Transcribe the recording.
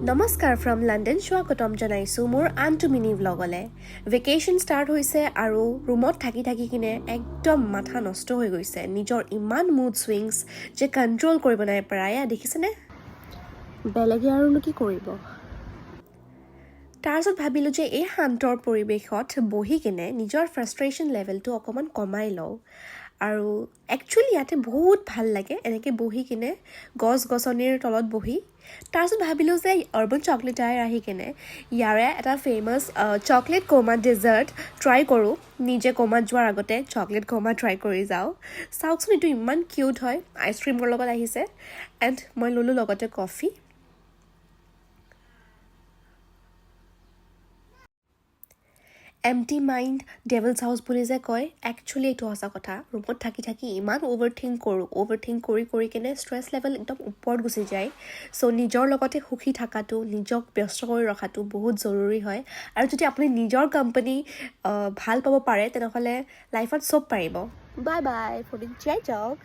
নমস্কাৰ from London স্বাগতম জনাইছোঁ মোৰ আনটো মিনি ব্লগলে। ভেকেশ্যন ষ্টাৰ্ট হৈছে আৰু ৰুমত থাকি থাকি কিনে একদম মাথা নষ্ট হৈ গৈছে। নিজৰ ইমান মুড ছুইংছ যে কণ্ট্ৰল কৰিব নাই পৰা। এয়া দেখিছেনে? বেলেগে আৰুনো কি কৰিব। তাৰপিছত ভাবিলোঁ যে এই শান্তৰ পৰিৱেশত বহি কিনে নিজৰ ফ্ৰাষ্ট্ৰেশ্যন লেভেলটো অকণমান কমাই লওঁ। আৰু একচুৱেলি ইয়াতে বহুত ভাল লাগে এনেকৈ বহি কিনে গছ-গছনিৰ তলত বহি। তাৰপিছত ভাবিলোঁ যে আৰ্বান চকলেটাৰ আহি কিনে ইয়াৰে এটা ফেমাছ চকলেট ক'মা ডেজাৰ্ট ট্ৰাই কৰোঁ। নিজে ক'মাত যোৱাৰ আগতে চকলেট ক'মা ট্ৰাই কৰি যাওঁ। চাওকচোন এইটো ইমান কিউট হয়, আইচক্ৰীমৰ লগত আহিছে। এণ্ড মই ল'লোঁ লগতে coffee. Empty mind devil's house বুলি যে কয়, একচুৱেলি এইটো সঁচা কথা। ৰুমত থাকি থাকি ইমান অ'ভাৰ থিংক কৰি কিনে ষ্ট্ৰেছ লেভেল একদম ওপৰত গুচি যায়। চ' নিজৰ লগতে সুখী থকাটো, নিজক ব্যস্ত কৰি ৰখাটো বহুত জৰুৰী হয়। আৰু যদি আপুনি নিজৰ কোম্পানী ভাল পাব পাৰে তেনেহ'লে লাইফত চব পাৰিব। বাই বাই, ফৰ জীয়াই যাওক।